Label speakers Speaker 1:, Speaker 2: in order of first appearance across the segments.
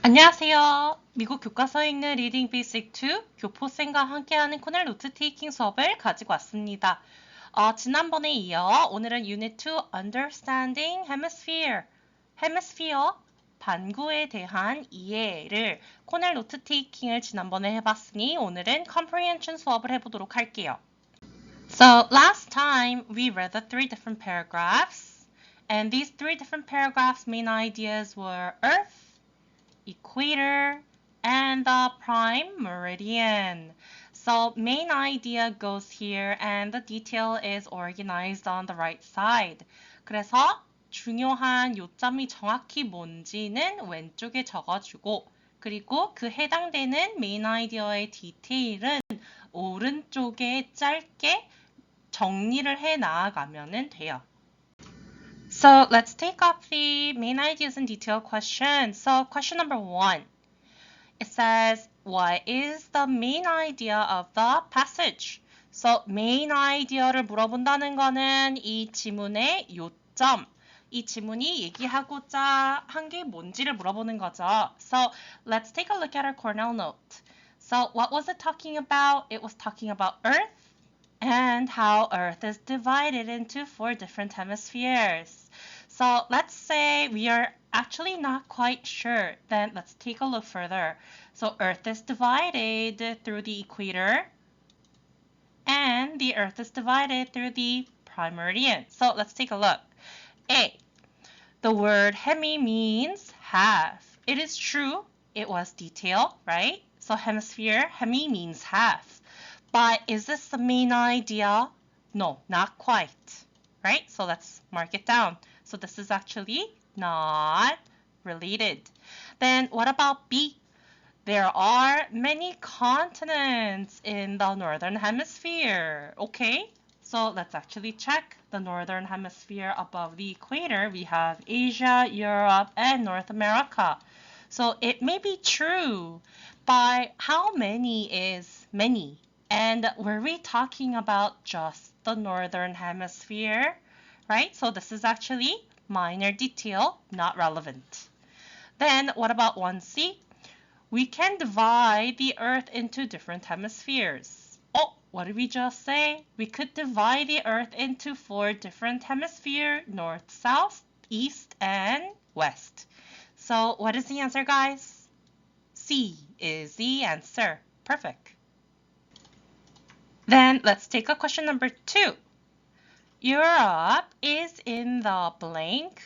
Speaker 1: 안녕하세요. 미국 교과서 읽는 리딩 베이직 2 교포쌤과 함께하는 코넬노트테이킹 수업을 가지고 왔습니다. 지난번에 이어 오늘은 Unit 2 Understanding Hemisphere, Hemisphere 반구에 대한 이해를 코넬노트테이킹을 지난번에 해봤으니 오늘은 Comprehension 수업을 해보도록 할게요. So last time we read the three different paragraphs, and these three different paragraphs' main ideas were Earth, equator, and the prime meridian. So main idea goes here and the detail is organized on the right side. 그래서 중요한 요점이 정확히 뭔지는 왼쪽에 적어주고 그리고 그 해당되는 메인 아이디어의 디테일은 오른쪽에 짧게 정리를 해 나아가면 돼요. So let's take up the main ideas and detail questions. So question number 1. It says, what is the main idea of the passage? So main idea를 물어본다는 거는 이 지문의 요점, 이 지문이 얘기하고자 한 게 뭔지를 물어보는 거죠. So let's take a look at our Cornell note. So what was it talking about? It was talking about Earth and how Earth is divided into 4 different hemispheres. So let's say we are actually not quite sure, then let's take a look further. So Earth is divided through the equator, and the Earth is divided through the prime meridian. So let's take a look. A. The word hemi means half. It is true, it was detail, right? So hemisphere, hemi means half. But is this the main idea? No, not quite, right? So let's mark it down. So this is actually not related. Then what about B? There are many continents in the northern hemisphere. Okay, so let's actually check the northern hemisphere above the equator. We have Asia, Europe, and North America. So it may be true, but how many is many? And were we talking about just the northern hemisphere? Right? So this is actually minor detail, not relevant. Then what about 1C? We can divide the Earth into different hemispheres. Oh, what did we just say? We could divide the Earth into 4 different hemispheres, north, south, east, and west. So what is the answer, guys? C is the answer. Perfect. Then let's take a question number 2. Europe is in the blank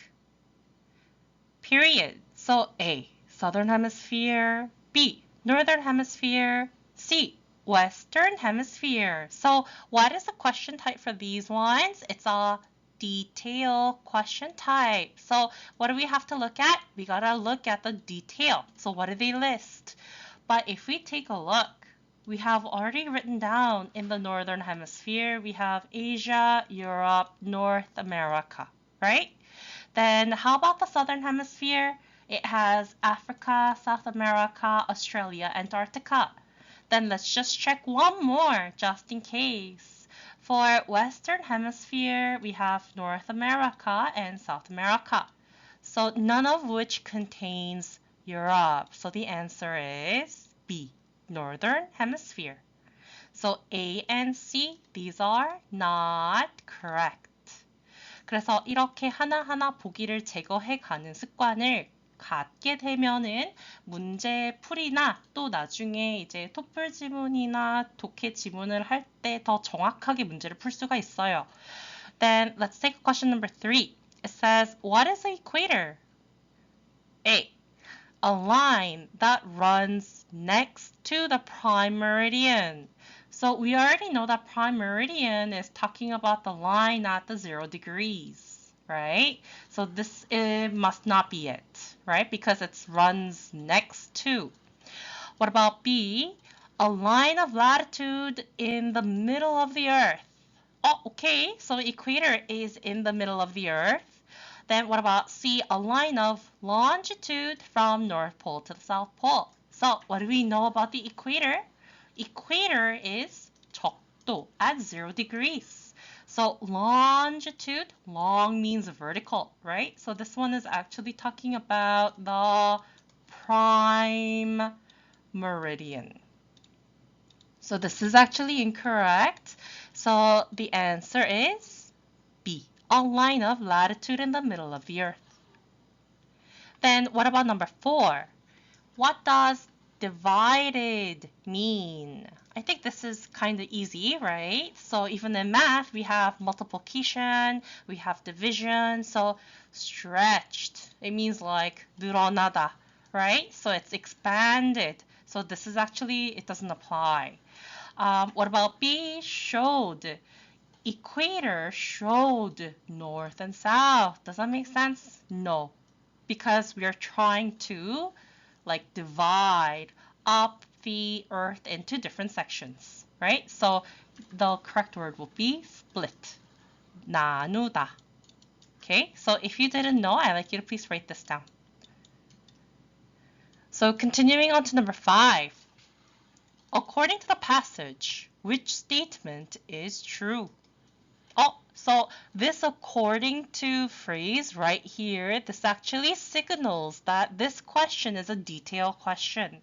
Speaker 1: period. So A, Southern Hemisphere, B, Northern Hemisphere, C, Western Hemisphere. So what is the question type for these ones? It's a detail question type. So what do we have to look at? We gotta look at the detail. So what do they list? But if we take a look, we have already written down in the Northern Hemisphere, we have Asia, Europe, North America, right? Then how about the Southern Hemisphere? It has Africa, South America, Australia, Antarctica. Then let's just check one more, just in case. For Western Hemisphere, we have North America and South America. So none of which contains Europe. So the answer is B, Northern Hemisphere. So A and C, these are not correct. 그래서 이렇게 하나하나 보기를 제거해 가는 습관을 갖게 되면은 문제 풀이나 또 나중에 이제 토플 지문이나 독해 지문을 할 때 더 정확하게 문제를 풀 수가 있어요. Then let's take question number 3. It says, what is the equator? A. A line that runs next to the prime meridian. So we already know that prime meridian is talking about the line at the 0 degrees, right? So this must not be it, right? Because it runs next to. What about B? A line of latitude in the middle of the earth. Oh, okay, so equator is in the middle of the earth. Then what about C, a line of longitude from North Pole to the South Pole? So what do we know about the equator? Equator is 적도 at 0 degrees. So longitude, long means vertical, right? So this one is actually talking about the prime meridian. So this is actually incorrect. So the answer is B, a line of latitude in the middle of the earth. Then what about number 4? What does divided mean? I think this is kind of easy, right? So even in math, we have multiplication, we have division. So stretched, it means like 늘어나다, right? So it's expanded. So this is actually, it doesn't apply. What about B? Showed. Equator showed north and south. Does that make sense? No, because we are trying to like divide up the earth into different sections, right? So the correct word will be split. 나누다. Okay, so if you didn't know, I'd like you to please write this down. So continuing on to number 5. According to the passage, which statement is true? Oh, so this according to phrase right here, this actually signals that this question is a detailed question.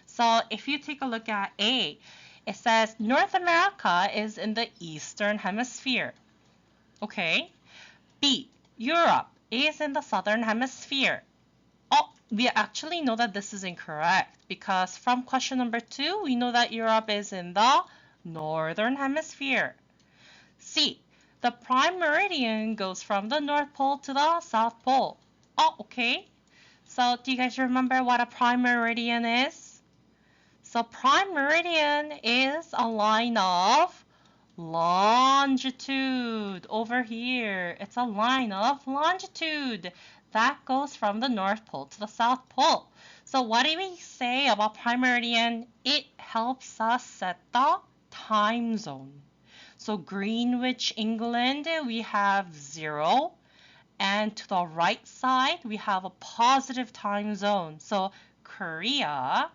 Speaker 1: So if you take a look at A, it says North America is in the Eastern Hemisphere. Okay. B, Europe is in the Southern Hemisphere. Oh, we actually know that this is incorrect because from question number 2, we know that Europe is in the Northern Hemisphere. C, the prime meridian goes from the North Pole to the South Pole. Oh, okay. So do you guys remember what a prime meridian is? So prime meridian is a line of longitude over here. It's a line of longitude that goes from the North Pole to the South Pole. So what do we say about prime meridian? It helps us set the time zone. So Greenwich, England, we have 0. And to the right side, we have a positive time zone. So Korea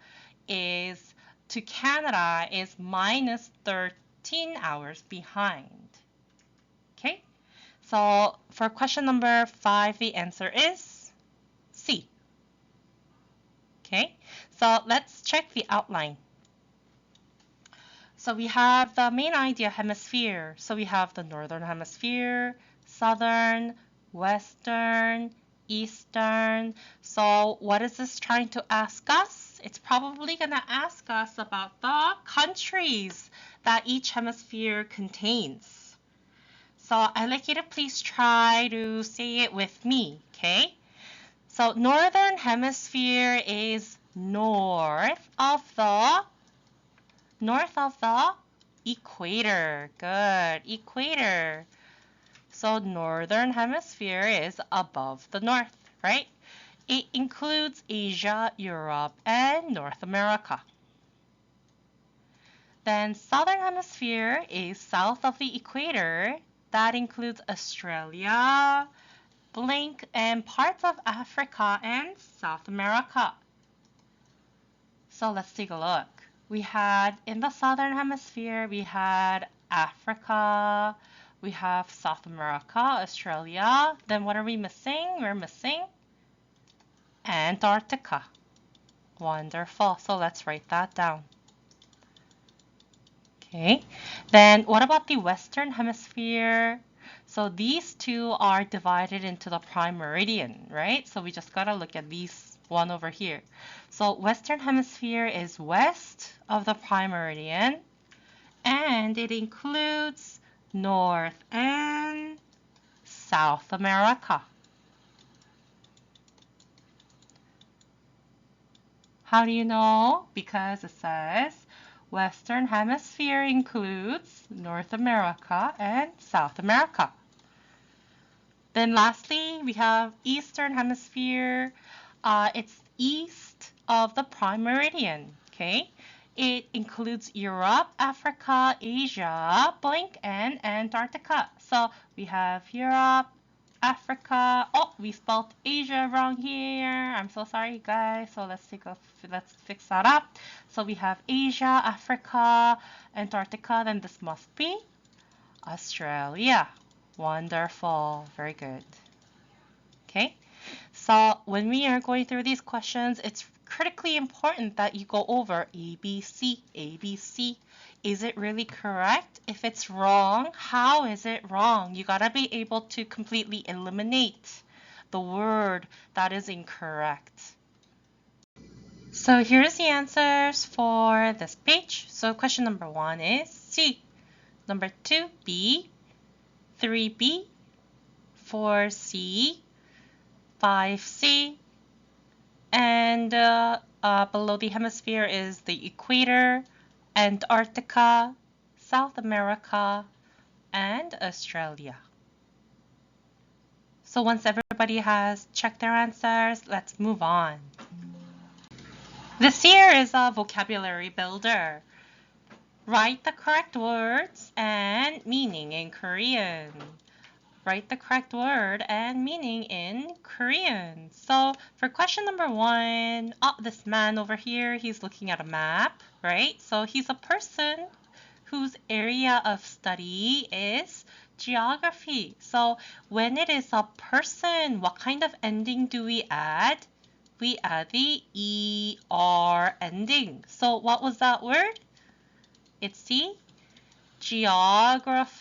Speaker 1: is, to Canada, is minus 13 hours behind. Okay, so for question number 5, the answer is C. Okay, so let's check the outline. So we have the main idea, hemisphere. So we have the northern hemisphere, southern, western, eastern. So what is this trying to ask us? It's probably going to ask us about the countries that each hemisphere contains. So I'd like you to please try to say it with me, okay? So northern hemisphere is north of the equator. Good, equator. So northern hemisphere is above the north, right? It includes Asia, Europe, and North America. Then southern hemisphere is south of the equator. That includes Australia, blank, and parts of Africa and South America. So let's take a look. We had, in the southern hemisphere, we had Africa, we have South America, Australia. Then what are we missing? We're missing Antarctica. Wonderful. So let's write that down. Okay. Then what about the Western Hemisphere? So these two are divided into the prime meridian, right? So we just gotta look at these one over here. So Western Hemisphere is west of the prime meridian, and it includes North and South America. How do you know? Because it says Western Hemisphere includes North America and South America. Then lastly, we have Eastern Hemisphere. It's east of the prime meridian, okay? It includes Europe, Africa, Asia, blank, and Antarctica. So we have Europe, Africa. Oh, we spelled Asia wrong here. I'm so sorry, guys. So let's fix that up. So we have Asia, Africa, Antarctica. Then this must be Australia. Wonderful. Very good. Okay. So when we are going through these questions, it's critically important that you go over A, B, C, A, B, C. Is it really correct? If it's wrong, how is it wrong? You gotta be able to completely eliminate the word that is incorrect. So here's the answers for this page. So question number 1 is C. Number 2, B. 3B. 4C. 5C. And below the hemisphere is the equator, Antarctica, South America, and Australia. So once everybody has checked their answers, let's move on. This here is a vocabulary builder. Write the correct words and meaning in Korean. Write the correct word and meaning in Korean. So for question number 1, this man over here, he's looking at a map, right? So he's a person whose area of study is geography. So when it is a person, what kind of ending do we add? We add the ER ending. So what was that word? It's the geographer,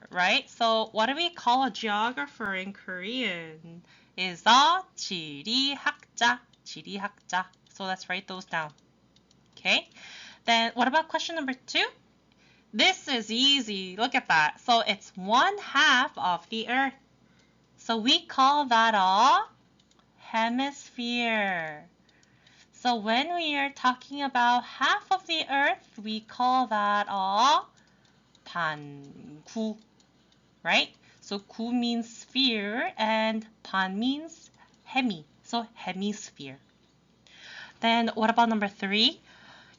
Speaker 1: right? So what do we call a geographer in Korean? Is a 지리학자, 지리학자. So let's write those down. Okay. Then what about question number 2? This is easy. Look at that. So it's 1/2 of the Earth. So we call that a hemisphere. So when we are talking about half of the Earth, we call that a 반구, right? So 구 means sphere and 반 means hemi. So hemisphere. Then what about number 3?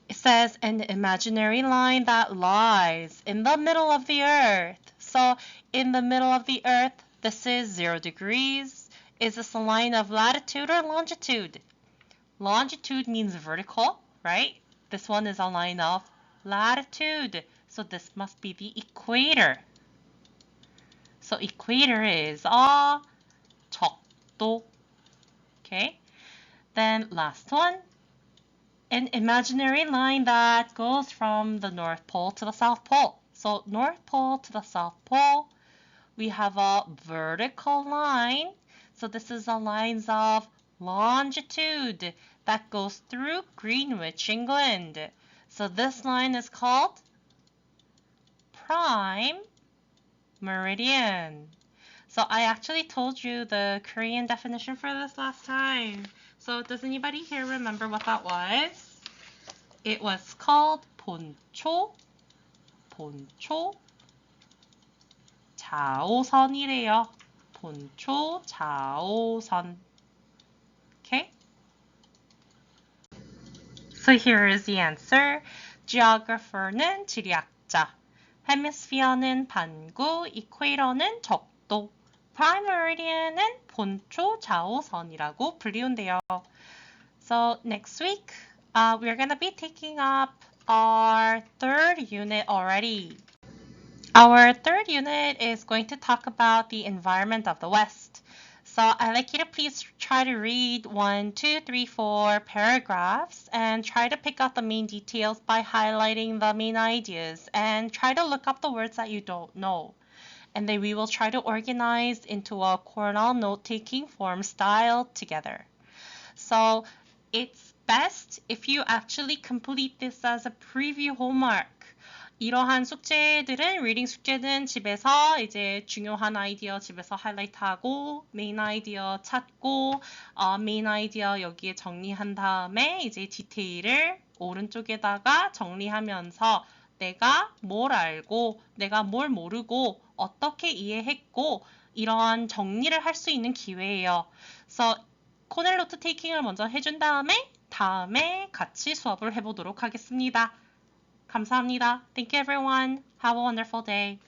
Speaker 1: It says an imaginary line that lies in the middle of the Earth. So in the middle of the Earth, this is 0 degrees. Is this a line of latitude or longitude? Longitude means vertical, right? This one is a line of latitude. So this must be the equator. So equator is a 적도. Okay. Then last one. An imaginary line that goes from the North Pole to the South Pole. So North Pole to the South Pole, we have a vertical line. So this is a lines of longitude that goes through Greenwich, England. So this line is called prime meridian. So I actually told you the Korean definition for this last time. So does anybody here remember what that was? It was called 본초 좌오선이래요. 본초 좌오선. Okay? So here is the answer. Geographer는 지리학자, Hemisphere는 반구, Equator는 적도, Prime Meridian은 본초 좌오선이라고 불리운대요. So next week, we're going to be taking up our 3rd unit already. Our 3rd unit is going to talk about the environment of the West. So I'd like you to please try to read 1, 2, 3, 4 paragraphs and try to pick out the main details by highlighting the main ideas and try to look up the words that you don't know. And then we will try to organize into a Cornell note-taking form style together. So it's best if you actually complete this as a preview homework. 이러한 숙제들은, 리딩 숙제는 집에서 이제 중요한 아이디어 집에서 하이라이트하고, 메인 아이디어 찾고, 메인 아이디어 여기에 정리한 다음에 이제 디테일을 오른쪽에다가 정리하면서 내가 뭘 알고, 내가 뭘 모르고, 어떻게 이해했고, 이러한 정리를 할 수 있는 기회예요. 그래서 코넬노트테이킹을 먼저 해준 다음에 같이 수업을 해보도록 하겠습니다. 감사합니다. Thank you everyone. Have a wonderful day.